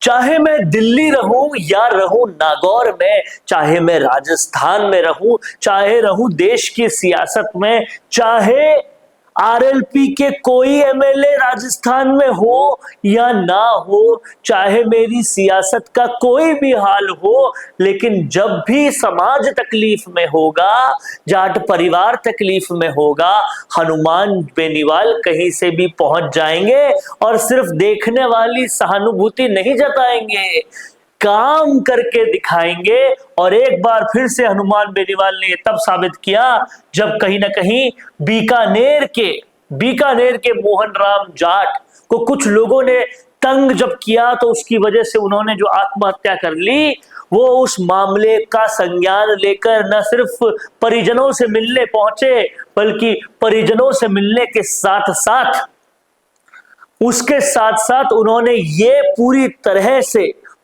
चाहे मैं दिल्ली रहूं या रहूं नागौर में, चाहे मैं राजस्थान में रहूं, चाहे रहूं देश की सियासत में, चाहे आरएलपी के कोई एमएलए राजस्थान में हो या ना हो, चाहे मेरी सियासत का कोई भी हाल हो, लेकिन जब भी समाज तकलीफ में होगा, जाट परिवार तकलीफ में होगा, हनुमान बेनीवाल कहीं से भी पहुंच जाएंगे और सिर्फ देखने वाली सहानुभूति नहीं जताएंगे, काम करके दिखाएंगे। और एक बार फिर से हनुमान बेनीवाल ने तब साबित किया जब कहीं ना कहीं बीकानेर के मोहन राम जाट को कुछ लोगों ने तंग जब किया, तो उसकी वजह से उन्होंने जो आत्महत्या कर ली, वो उस मामले का संज्ञान लेकर न सिर्फ परिजनों से मिलने पहुंचे, बल्कि परिजनों से मिलने के साथ साथ उसके साथ साथ उन्होंने ये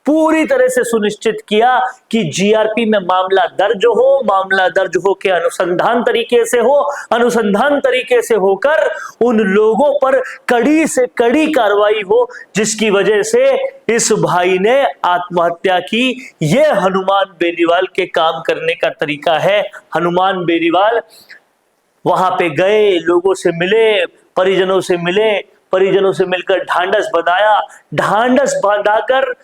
पूरी तरह से सुनिश्चित किया कि जीआरपी में मामला दर्ज हो के अनुसंधान तरीके से होकर उन लोगों पर कड़ी से कड़ी कार्रवाई हो, जिसकी वजह से इस भाई ने आत्महत्या की। ये हनुमान बेनीवाल के काम करने का तरीका है। हनुमान बेनीवाल वहां पे गए, लोगों से मिले, परिजनों से मिलकर ढांढस बांधाकर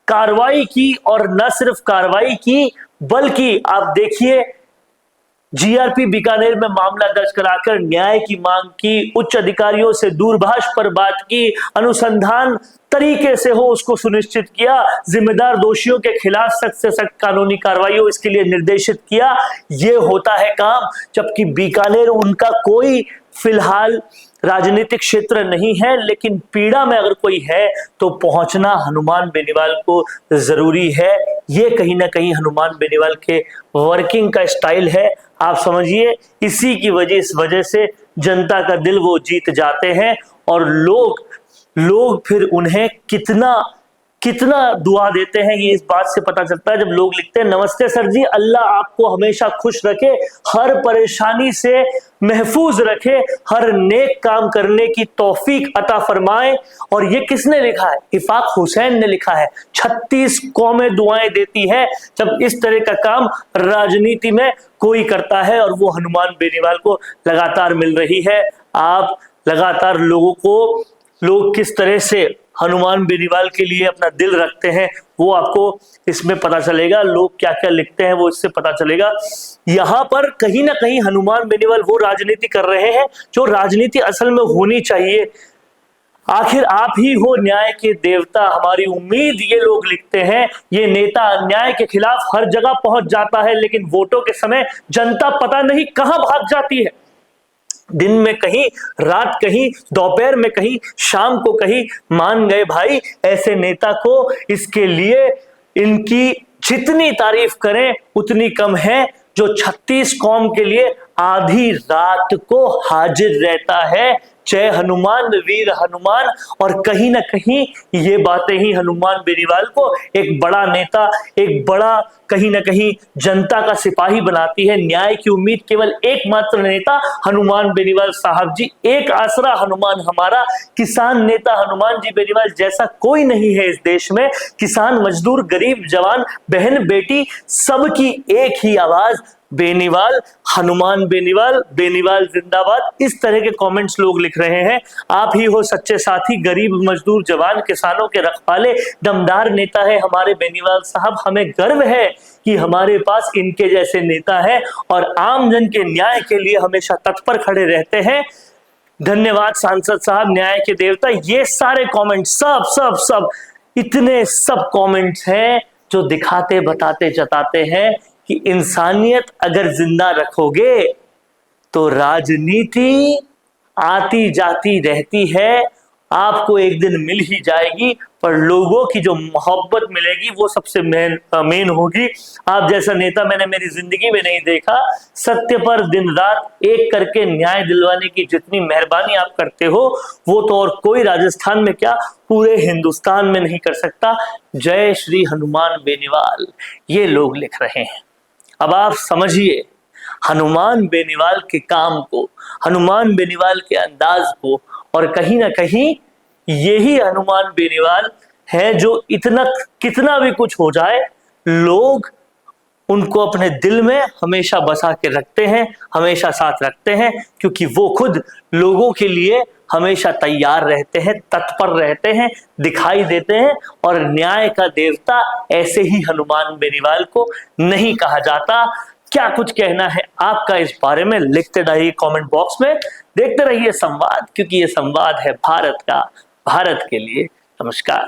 कार्रवाई की। और न सिर्फ कार्रवाई की, बल्कि आप देखिए, जीआरपी बीकानेर में मामला दर्ज कराकर न्याय की मांग की, उच्च अधिकारियों से दूरभाष पर बात की, अनुसंधान तरीके से हो उसको सुनिश्चित किया, जिम्मेदार दोषियों के खिलाफ सख्त से सख्त कानूनी कार्रवाई हो इसके लिए निर्देशित किया। यह होता है काम। जबकि बीकानेर उनका कोई फिलहाल राजनीतिक क्षेत्र नहीं है, लेकिन पीड़ा में अगर कोई है तो पहुंचना हनुमान बेनीवाल को जरूरी है। ये कहीं ना कहीं हनुमान बेनीवाल के वर्किंग का स्टाइल है। आप समझिए, इसी की वजह से जनता का दिल वो जीत जाते हैं और लोग फिर उन्हें कितना दुआ देते हैं, ये इस बात से पता चलता है जब लोग लिखते हैं, नमस्ते सर जी, अल्लाह आपको हमेशा खुश रखे, हर परेशानी से महफूज रखे, हर नेक काम करने की तौफीक अता फरमाए। और ये किसने लिखा है? इफाक हुसैन ने लिखा है। 36 कौमें दुआएं देती है जब इस तरह का काम राजनीति में कोई करता है, और वो हनुमान बेनीवाल को लगातार मिल रही है। आप लगातार लोग किस तरह से हनुमान बेनीवाल के लिए अपना दिल रखते हैं वो आपको इसमें पता चलेगा। लोग क्या क्या लिखते हैं वो इससे पता चलेगा। यहां पर कहीं ना कहीं हनुमान बेनीवाल वो राजनीति कर रहे हैं जो राजनीति असल में होनी चाहिए। आखिर आप ही हो न्याय के देवता, हमारी उम्मीद, ये लोग लिखते हैं। ये नेता अन्याय के खिलाफ हर जगह पहुंच जाता है, लेकिन वोटों के समय जनता पता नहीं कहां भाग जाती है। दिन में कहीं, रात कहीं, दोपहर में कहीं, शाम को कहीं। मान गए भाई, ऐसे नेता को, इसके लिए इनकी जितनी तारीफ करें उतनी कम है, जो 36 कौम के लिए आधी रात को हाजिर रहता है। जय हनुमान, वीर हनुमान। और कहीं ना कहीं ये बातें ही हनुमान बेनीवाल को एक बड़ा नेता, एक बड़ा कहीं ना कहीं जनता का सिपाही बनाती है। न्याय की उम्मीद केवल एकमात्र नेता हनुमान बेनीवाल साहब जी, एक आसरा हनुमान हमारा। किसान नेता हनुमान जी बेनीवाल जैसा कोई नहीं है इस देश में। किसान, मजदूर, गरीब, जवान, बहन, बेटी, सबकी एक ही आवाज, बेनीवाल, हनुमान बेनीवाल, बेनीवाल जिंदाबाद। इस तरह के कमेंट्स लोग लिख रहे हैं। आप ही हो सच्चे साथी, गरीब, मजदूर, जवान, किसानों के रखवाले, दमदार नेता है हमारे बेनीवाल साहब। हमें गर्व है कि हमारे पास इनके जैसे नेता है और आम जन के न्याय के लिए हमेशा तत्पर खड़े रहते हैं। धन्यवाद सांसद साहब, न्याय के देवता। ये सारे कमेंट सब इतने सब कमेंट्स हैं जो दिखाते, बताते, जताते हैं कि इंसानियत अगर जिंदा रखोगे तो राजनीति आती जाती रहती है, आपको एक दिन मिल ही जाएगी, पर लोगों की जो मोहब्बत मिलेगी वो सबसे मेन होगी। आप जैसा नेता मैंने मेरी जिंदगी में नहीं देखा। सत्य पर दिन रात एक करके न्याय दिलवाने की जितनी मेहरबानी आप करते हो, वो तो और कोई राजस्थान में क्या, पूरे हिंदुस्तान में नहीं कर सकता। जय श्री हनुमान बेनीवाल, ये लोग लिख रहे हैं। अब आप समझिए हनुमान बेनीवाल के काम को, हनुमान बेनीवाल के अंदाज को, और कहीं ना कहीं यही हनुमान बेनीवाल हैं जो इतना कितना भी कुछ हो जाए लोग उनको अपने दिल में हमेशा बसा के रखते हैं, हमेशा साथ रखते हैं, क्योंकि वो खुद लोगों के लिए हमेशा तैयार रहते हैं, तत्पर रहते हैं, दिखाई देते हैं। और न्याय का देवता ऐसे ही हनुमान बेनीवाल को नहीं कहा जाता। क्या कुछ कहना है आपका इस बारे में लिखते रहिए कमेंट बॉक्स में। देखते रहिए संवाद, क्योंकि ये संवाद है भारत का, भारत के लिए। नमस्कार।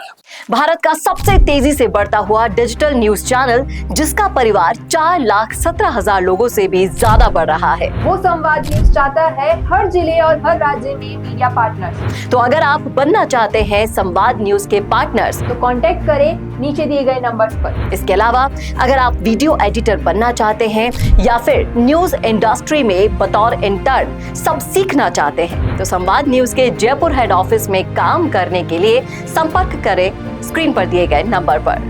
भारत का सबसे तेजी से बढ़ता हुआ डिजिटल न्यूज चैनल, जिसका परिवार 4,17,000 लोगों से भी ज्यादा बढ़ रहा है, वो संवाद न्यूज चाहता है हर जिले और हर राज्य में मीडिया पार्टनर्स। तो अगर आप बनना चाहते हैं संवाद न्यूज के पार्टनर्स, तो कांटेक्ट करें नीचे दिए गए नंबर्स पर। इसके अलावा अगर आप वीडियो एडिटर बनना चाहते हैं या फिर न्यूज इंडस्ट्री में बतौर इंटर्न सब सीखना चाहते हैं, तो संवाद न्यूज के जयपुर हेड ऑफिस में काम करने के लिए संपर्क करें स्क्रीन पर दिए गए नंबर पर।